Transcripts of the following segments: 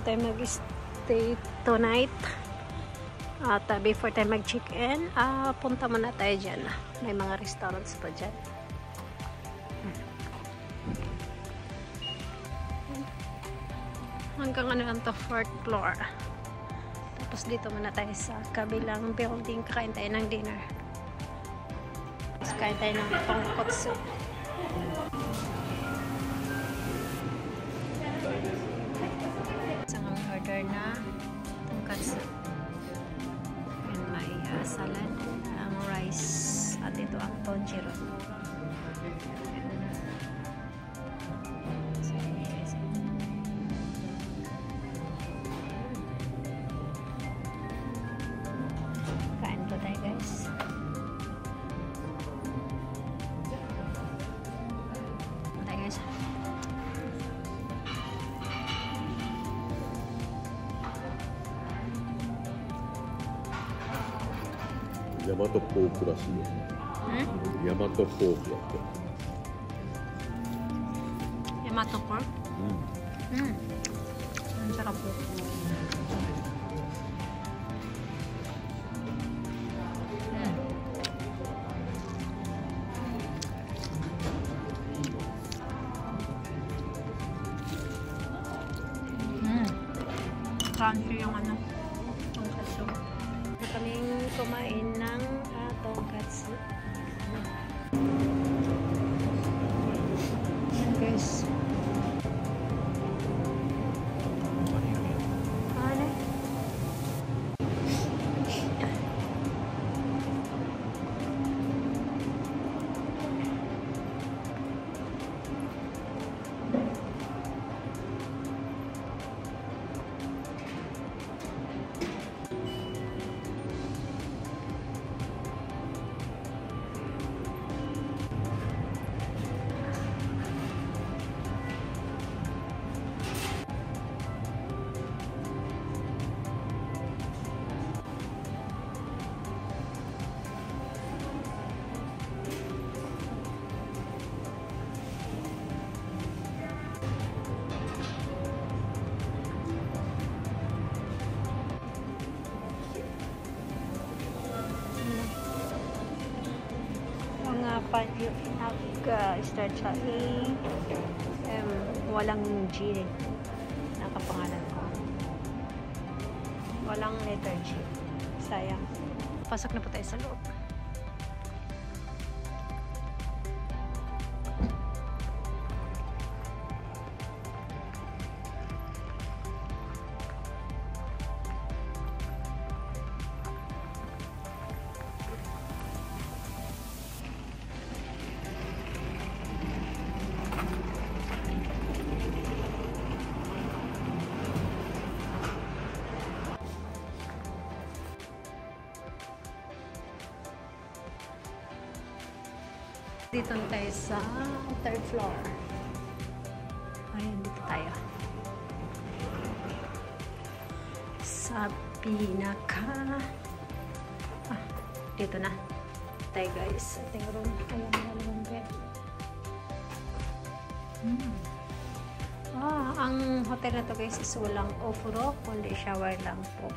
tayo mag-stay tonight. At before tayo mag-check-in, punta muna tayo dyan. May mga restaurants pa dyan. Hanggang ano lang to, 4th floor. Tapos dito muna tayo sa kabilang building. Kakain tayo ng dinner. Tapos kain tayo ng tonkotsu. Isang order na tonkotsu. And may salad, ang rice, at ito ang tonjiro. Kain po tayo guys. Tayo guys. Yamato pork らしいよ。大和ポークだって。Yamato pork? Ang sarap po. Crunchy yung ano, tonkatsu. Kaming kumain ng tonkatsu. Yan guys. Ano? Nag-start siya walang G nakapangalan ko, walang letter G, sayang. Pasok na po tayo sa loob. Dito tayo sa 3rd floor. Ayun, dito tayo. Sa pinaka... dito na. Tayo guys. Ating room. Ayan, dalawang bed. Ang hotel na to guys is walang ofuro, kundi shower lang po.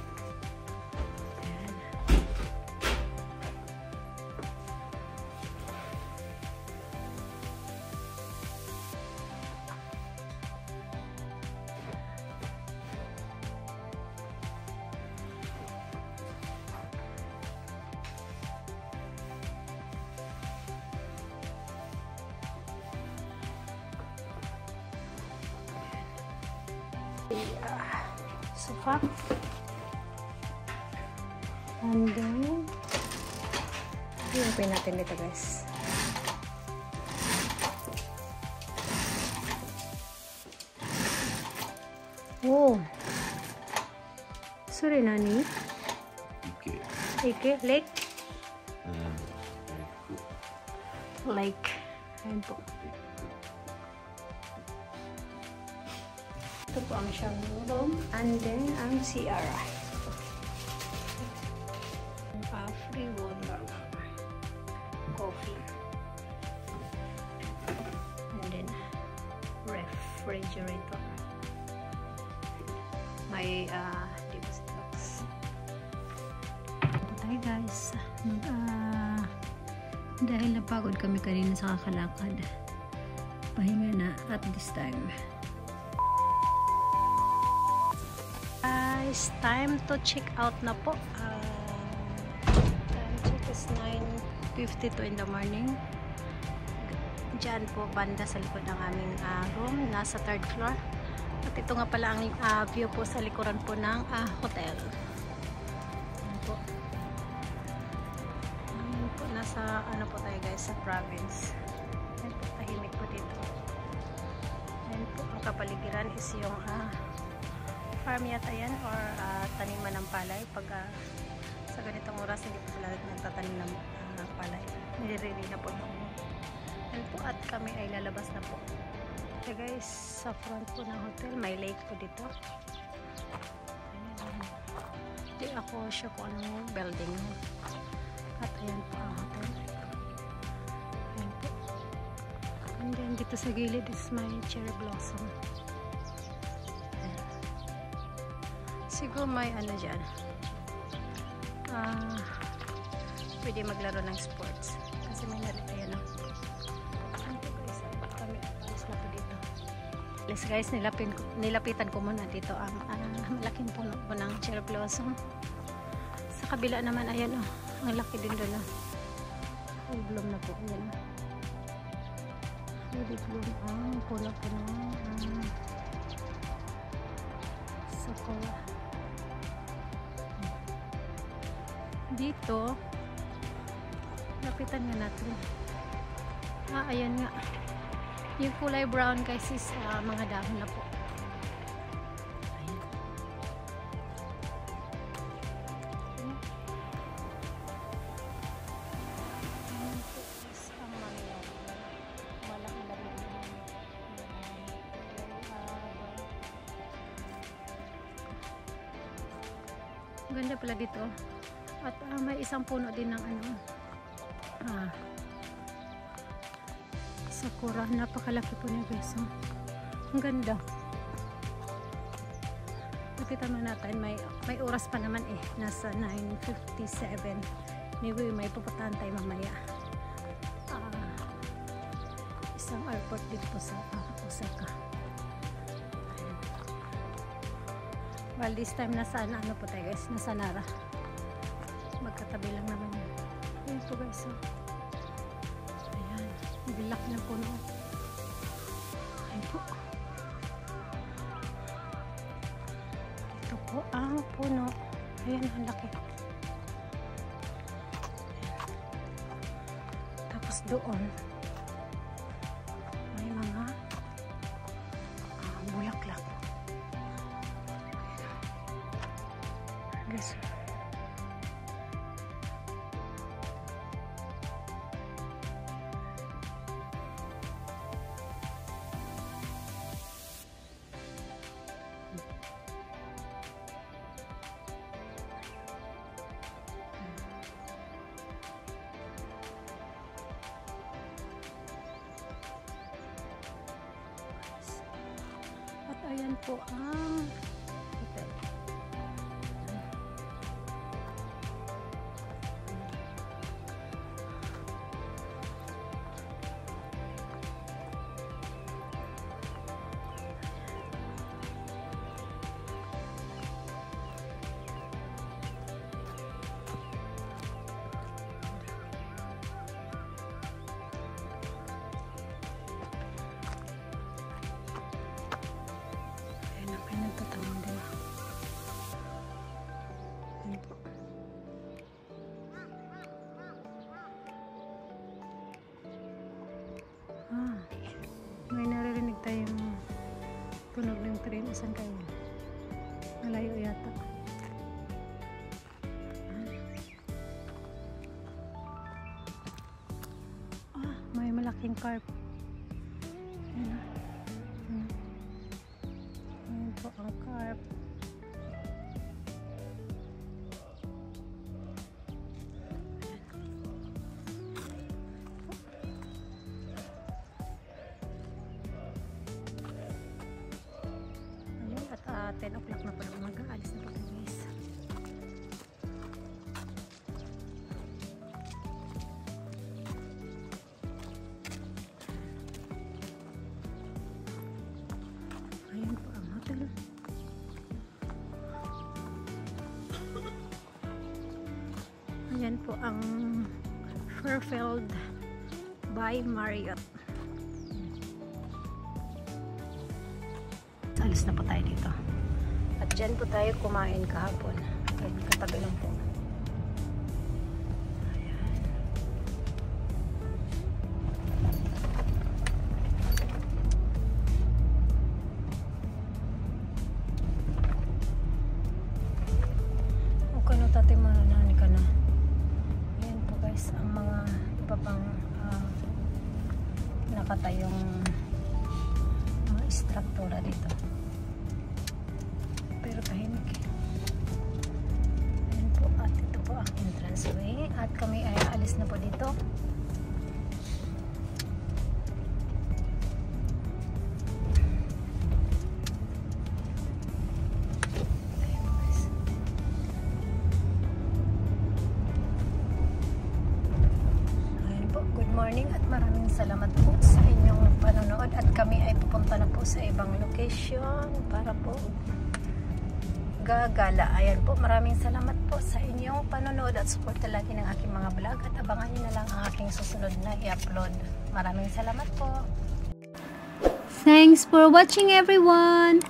Sofa. And then i-open natin dito guys. Oh, sorry nani? Ike lake. Lake. Ayan po. Ito po ang siyang room. And then, ang CR. Free water. Coffee. And then, refrigerator. may Divas Deluxe. Ito tayo guys. Dahil napagod kami kanina sa kakalakad, pahinga na at this time. Guys, time to check out na po. Time check is 9:52 in the morning. Diyan po banda sa likod ng aming room, nasa 3rd floor. At ito nga pala ang view po sa likuran po ng hotel. Ayan po. Ayan po, nasa ano po tayo guys, sa province. Ayan po, tahimik po dito. Ayan po, ang kapaligiran is yung farm yata yan or taniman ng palay. Pag sa ganitong oras hindi po sila nagtatanim ng palay. Nilirili na po noon. Ayan po, at kami ay lalabas na po. Okay guys, sa front po ng hotel may lake po dito. Ayan. Di ako sure kung anong building. At ayan po ang hotel. Ayan po. And then dito sa gilid is may cherry blossom. Ayan. Siguro may ano dyan. Pwede maglaro ng sports. Kasi may narito yan. Guys, nilapitan ko muna dito ang malaking puno po ng cherry blossom. Sa kabila naman, ayan ang laki din doon. Full bloom na po. Ayan. Full bloom ang puno po ng sakura. Dito, lapitan nga natin. Ayan nga. Yung kulay brown guys is mga dahon na po. Ayan. Ayan po is ang mga walang laman. Ganda pala dito. At may isang puno din ng ano. Sakura, napakalaki po niya guys. Ang ganda. Nakita mo natin, may oras pa naman nasa 9:57. Anyway, may pupuntahan tayo mamaya. Isang airport dito po sa Osaka. Well, this time nasa ano po tayo guys, nasa Nara. Magkatabi lang naman yun. Ayan po guys. Bilak na puno. Ayan po. Ito po ang puno. Ayan, ang laki. Ayan. Tapos doon may mga bulaklak. Guys. Ayan po ang hotel. May naririnig tayong tunog ng train. Saan kayo? Malayo yata. May malaking carp. Ayan. Ayan po ang carp. 10 o'clock na pala mag-aalis na po guys. Ayan po ang hotel. Ayan po ang Fairfield by Marriott. Alis na po tayo dito. At dyan po tayo kumain kahapon. Ayan, katabi lang po. Ayan. Okay no, tati mananani ka na. Ayan po guys, ang mga iba pang nakatayong mga struktura dito. Pero tahimik. Ayan po, at ito po ang entranceway. At kami ay alis na po dito. Ayan guys. Ayan po, good morning at maraming salamat po sa inyong panonood. At kami ay pupunta na po sa ibang location para po gagala. Ayan po, maraming salamat po sa inyong panonood at support lagi ng aking mga vlog at abangan nyo na lang ang aking susunod na i-upload. Maraming salamat po. Thanks for watching everyone.